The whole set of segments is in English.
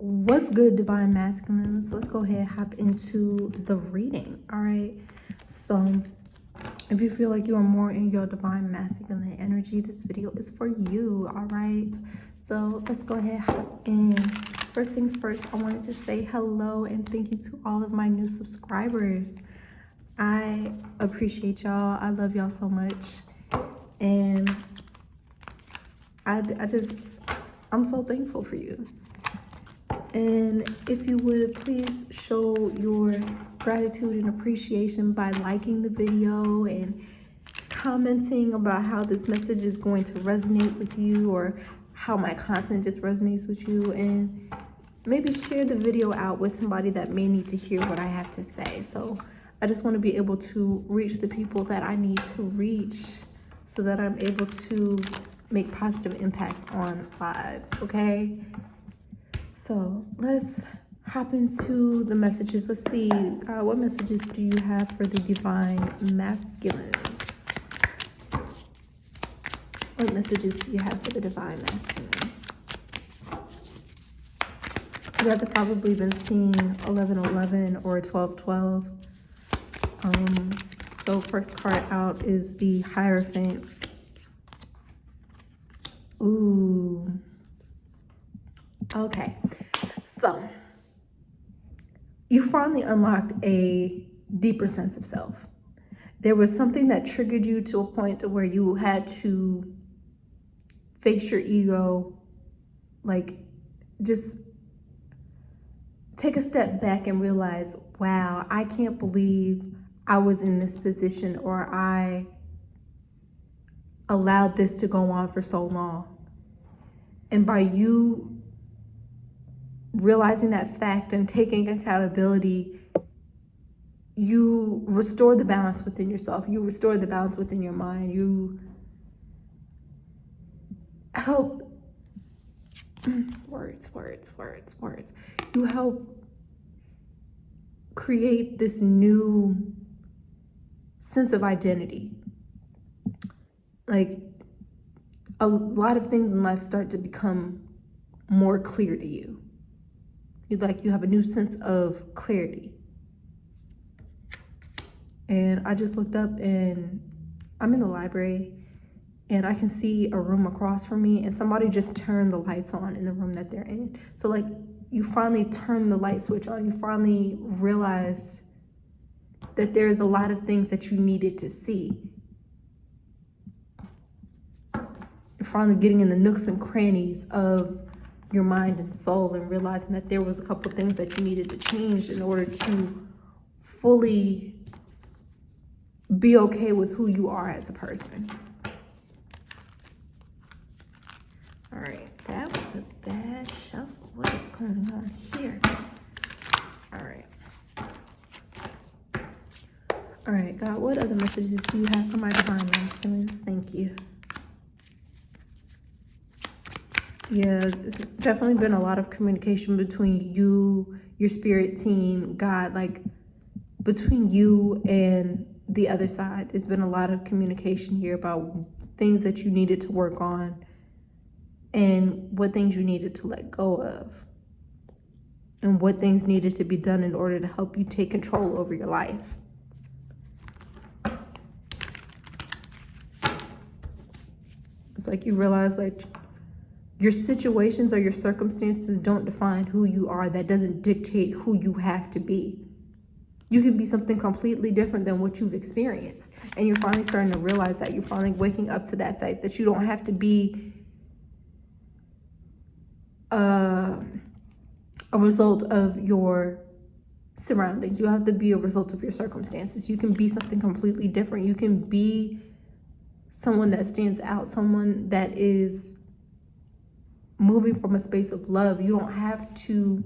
What's good, divine masculines? Let's go ahead and hop into the reading. All right, so if you feel like you are more in your divine masculine energy, this video is for you. All right, so let's go ahead and hop in. First things first, I wanted to say hello and thank you to all of my new subscribers. I appreciate y'all. I love y'all so much, and I'm so thankful for you. And if you would please show your gratitude and appreciation by liking the video and commenting about how this message is going to resonate with you, or how my content just resonates with you, and maybe share the video out with somebody that may need to hear what I have to say. So I just want to be able to reach the people that I need to reach so that I'm able to make positive impacts on lives, okay? So let's hop into the messages. Let's see, what messages do you have for the divine masculines? What messages do you have for the divine masculine? You guys have probably been seeing 1111 or 1212. So first card out is the Hierophant. Ooh. Okay. So you finally unlocked a deeper sense of self. There was something that triggered you to a point where you had to face your ego, like just take a step back and realize, wow, I can't believe I was in this position, or I allowed this to go on for so long. And by you realizing that fact and taking accountability, you restore the balance within yourself. You restore the balance within your mind. You help, words. You help create this new sense of identity. Like, a lot of things in life start to become more clear to you. You have a new sense of clarity. And I just looked up and I'm in the library and I can see a room across from me, and somebody just turned the lights on in the room that they're in. So like, you finally turn the light switch on. You finally realized that there's a lot of things that you needed to see. You're finally getting in the nooks and crannies of your mind and soul and realizing that there was a couple things that you needed to change in order to fully be okay with who you are as a person. All right, that was a bad shuffle. What is going on here? All right, God, what other messages do you have for my divine masculines? Thank you. Yeah, there's definitely been a lot of communication between you, your spirit team, God, like between you and the other side. There's been a lot of communication here about things that you needed to work on and what things you needed to let go of and what things needed to be done in order to help you take control over your life. It's like you realize, like, your situations or your circumstances don't define who you are. That doesn't dictate who you have to be. You can be something completely different than what you've experienced. And you're finally starting to realize that. You're finally waking up to that fact that you don't have to be a result of your surroundings. You have to be a result of your circumstances. You can be something completely different. You can be someone that stands out, someone that is moving from a space of love. You don't have to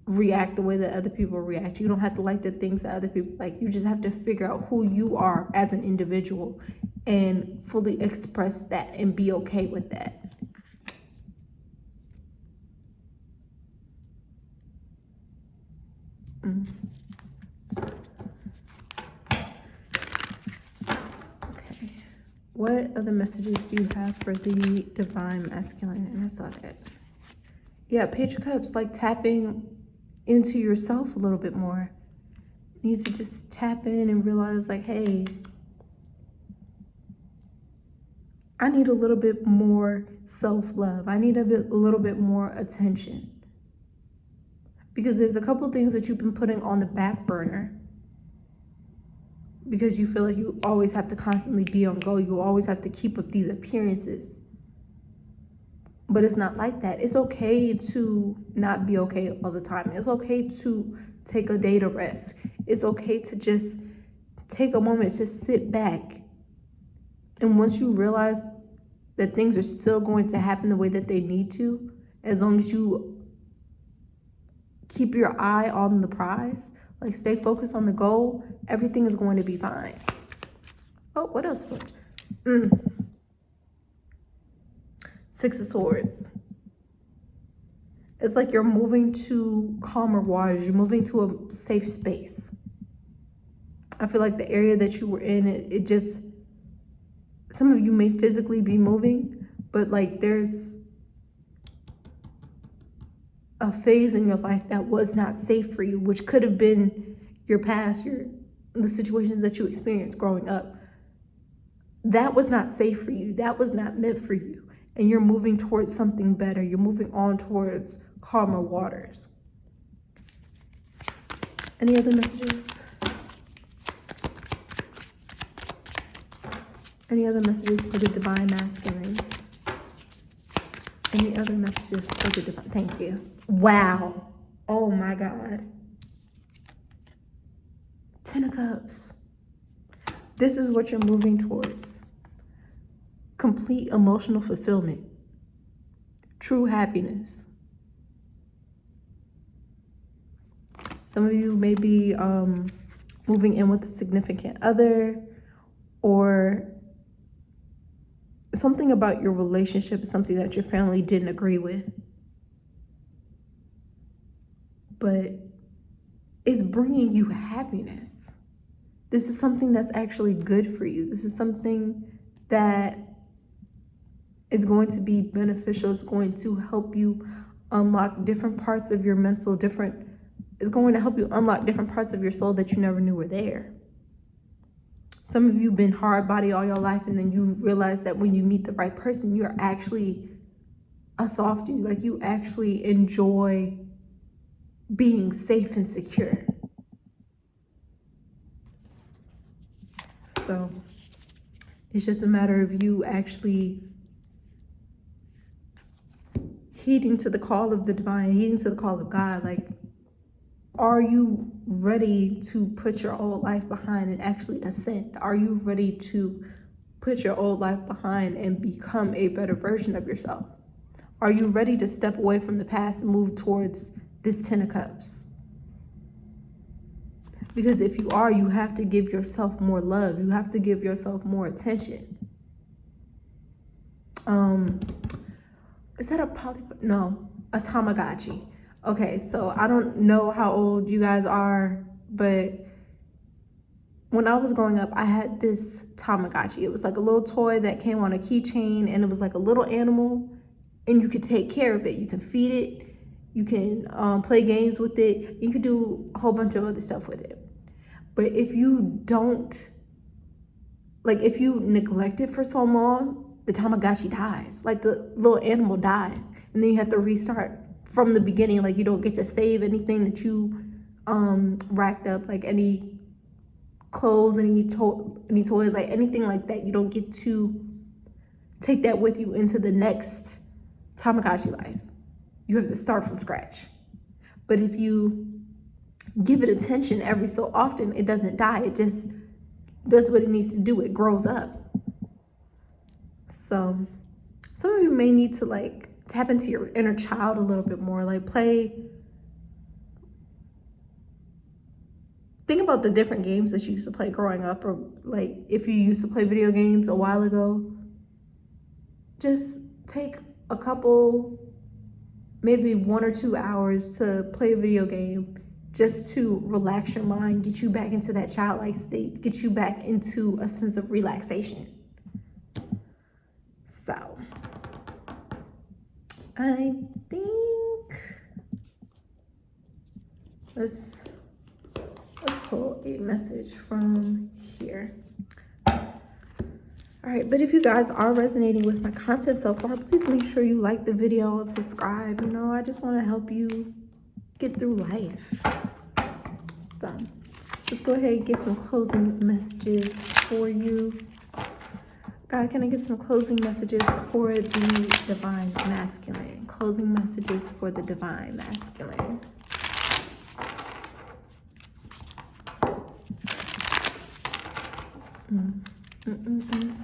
react the way that other people react. You don't have to like the things that other people like. You just have to figure out who you are as an individual and fully express that and be okay with that. Okay. What other messages do you have for the divine masculine? And I saw that. Yeah, Page of Cups, like tapping into yourself a little bit more. You need to just tap in and realize like, hey, I need a little bit more self-love. I need a little bit more attention. Because there's a couple things that you've been putting on the back burner because you feel like you always have to constantly be on go. You always have to keep up these appearances. But it's not like that. It's okay to not be okay all the time. It's okay to take a day to rest. It's okay to just take a moment to sit back. And once you realize that things are still going to happen the way that they need to, as long as you keep your eye on the prize, like stay focused on the goal, everything is going to be fine. Oh, what else? Six of Swords. It's like you're moving to calmer waters. You're moving to a safe space. I feel like the area that you were in, it just, some of you may physically be moving, but like there's a phase in your life that was not safe for you, which could have been your past, the situations that you experienced growing up. That was not safe for you. That was not meant for you. And you're moving towards something better. You're moving on towards calmer waters. Any other messages? Any other messages for the divine masculine? Any other messages for the divine? Thank you. Wow. Oh my God. 10 of Cups. This is what you're moving towards. Complete emotional fulfillment. True happiness. Some of you may be moving in with a significant other, or something about your relationship is something that your family didn't agree with. But it's bringing you happiness. This is something that's actually good for you. This is something that is going to be beneficial. It's going to help you unlock different parts of your mental, it's going to help you unlock different parts of your soul that you never knew were there. Some of you have been hard body all your life, and then you realize that when you meet the right person, you're actually a softie. Like you actually enjoy being safe and secure. So it's just a matter of you actually heeding to the call of the divine, heeding to the call of God. Like, are you ready to put your old life behind and actually ascend? Are you ready to put your old life behind and become a better version of yourself? Are you ready to step away from the past and move towards this 10 of Cups? Because if you are, you have to give yourself more love. You have to give yourself more attention. Is that a no, a Tamagotchi. Okay, so I don't know how old you guys are, but when I was growing up, I had this Tamagotchi. It was like a little toy that came on a keychain, and it was like a little animal, and you could take care of it. You can feed it, you can play games with it, you could do a whole bunch of other stuff with it. But if you don't, like if you neglect it for so long, the Tamagotchi dies. Like the little animal dies, and then you have to restart from the beginning. Like you don't get to save anything that you racked up, like any clothes, any toys, like anything like that. You don't get to take that with you into the next Tamagotchi life. You have to start from scratch. But if you give it attention every so often, it doesn't die. It just does what it needs to do. It grows up. So some of you may need to like tap into your inner child a little bit more. Like think about the different games that you used to play growing up, or like if you used to play video games a while ago. Just take a couple, maybe 1 or 2 hours to play a video game, just to relax your mind, get you back into that childlike state, get you back into a sense of relaxation. So I think Let's pull a message from here. All right, but if you guys are resonating with my content so far, please make sure you like the video and subscribe. You know, I just want to help you get through life. So let's go ahead and get some closing messages for you. God, can I get some closing messages for the divine masculine? Closing messages for the divine masculine.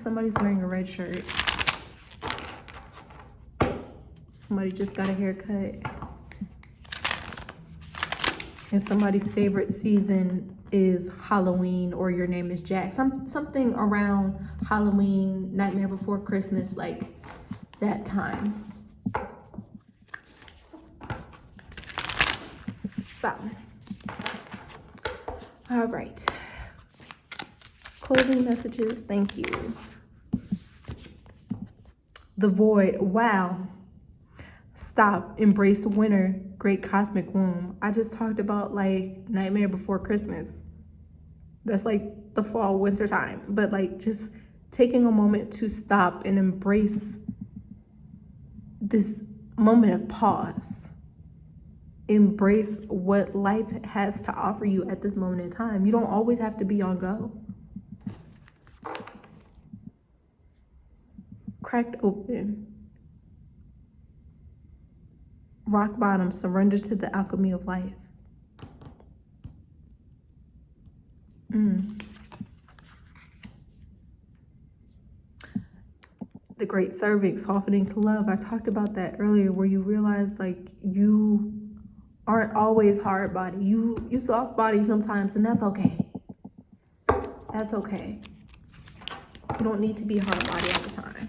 Somebody's wearing a red shirt. Somebody just got a haircut. And somebody's favorite season is Halloween, or your name is Jack. Something around Halloween, Nightmare Before Christmas, like that time. So, all right. Closing messages, thank you. The void, wow. Stop, embrace winter, great cosmic womb. I just talked about like Nightmare Before Christmas. That's like the fall, winter time. But like just taking a moment to stop and embrace this moment of pause. Embrace what life has to offer you at this moment in time. You don't always have to be on go. Cracked open. Rock bottom, surrender to the alchemy of life. The great servant, softening to love. I talked about that earlier, where you realize like you aren't always hard body. You soft body sometimes, and that's okay. That's okay. You don't need to be hard body all the time.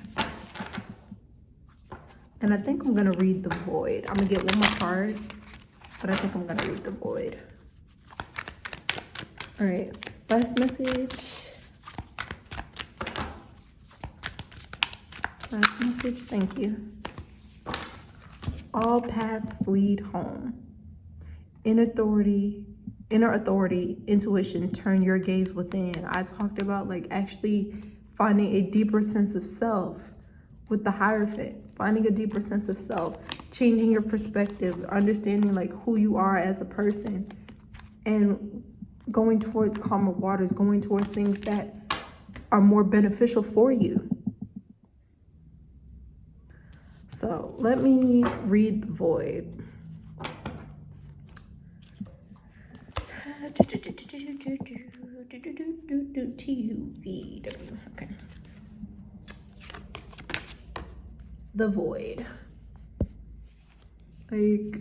And I think I'm gonna read the void. I'm gonna get one more card, but I think I'm gonna read the void. All right, last message. Last message, thank you. All paths lead home. Inner authority, intuition, turn your gaze within. I talked about like actually finding a deeper sense of self with the Hierophant, finding a deeper sense of self, changing your perspective, understanding like who you are as a person, and going towards calmer waters, going towards things that are more beneficial for you. So let me read the void. T-U-V-W, okay. The void. Like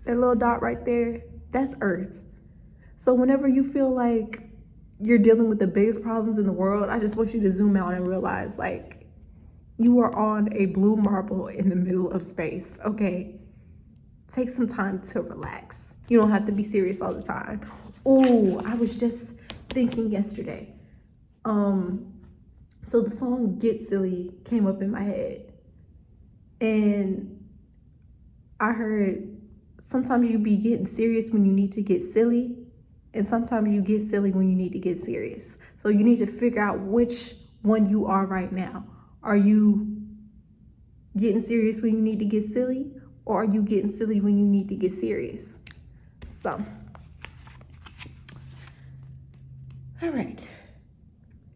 that little dot right there, that's Earth. So whenever you feel like you're dealing with the biggest problems in the world, I just want you to zoom out and realize like you are on a blue marble in the middle of space, okay? Take some time to relax. You don't have to be serious all the time. Oh, I was just thinking yesterday. So the song Get Silly came up in my head. And I heard sometimes you be getting serious when you need to get silly, and sometimes you get silly when you need to get serious. So you need to figure out which one you are right now. Are you getting serious when you need to get silly, or are you getting silly when you need to get serious? So, all right.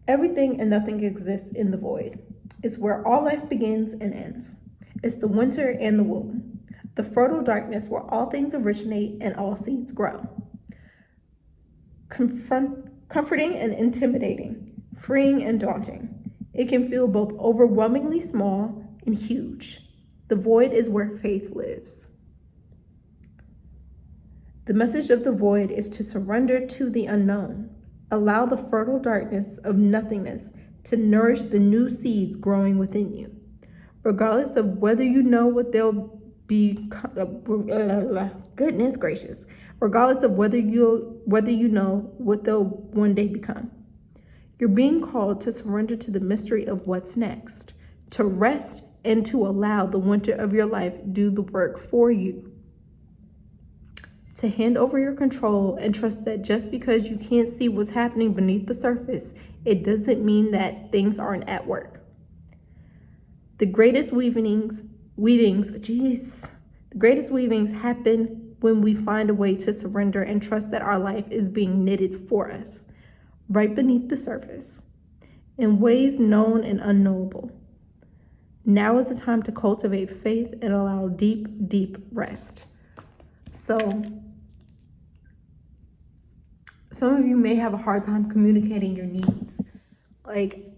Everything and nothing exists in the void. It's where all life begins and ends. It's the winter and the womb, the fertile darkness where all things originate and all seeds grow. Comforting and intimidating, freeing and daunting. It can feel both overwhelmingly small and huge. The void is where faith lives. The message of the void is to surrender to the unknown. Allow the fertile darkness of nothingness to nourish the new seeds growing within you. Regardless of whether you know what they'll be, goodness gracious, regardless of whether you know what they'll one day become. You're being called to surrender to the mystery of what's next, to rest and to allow the winter of your life do the work for you. to hand over your control and trust that just because you can't see what's happening beneath the surface, it doesn't mean that things aren't at work. The greatest weavings happen when we find a way to surrender and trust that our life is being knitted for us, right beneath the surface, in ways known and unknowable. Now is the time to cultivate faith and allow deep, deep rest. So, some of you may have a hard time communicating your needs. Like,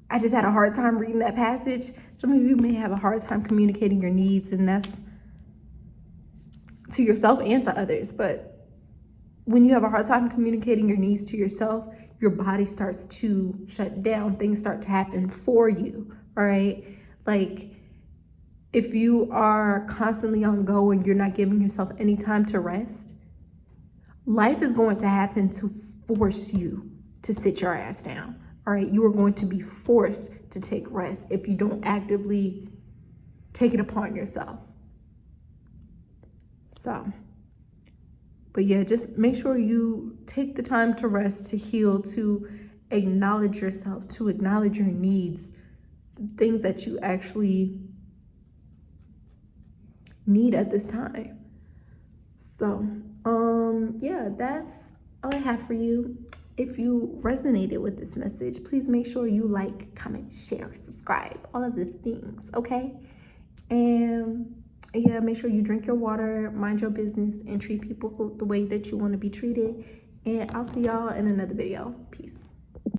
I just had a hard time reading that passage. Some of you may have a hard time communicating your needs, and that's to yourself and to others. But when you have a hard time communicating your needs to yourself, your body starts to shut down. Things start to happen for you, all right? Like, if you are constantly on go and you're not giving yourself any time to rest, life is going to happen to force you to sit your ass down. All right, you are going to be forced to take rest if you don't actively take it upon yourself. So, but yeah, just make sure you take the time to rest, to heal, to acknowledge yourself, to acknowledge your needs, things that you actually need at this time. So, yeah, that's all I have for you. If you resonated with this message, please make sure you like, comment, share, subscribe, all of the things, okay? And yeah, make sure you drink your water, mind your business, and treat people the way that you want to be treated. And I'll see y'all in another video. Peace.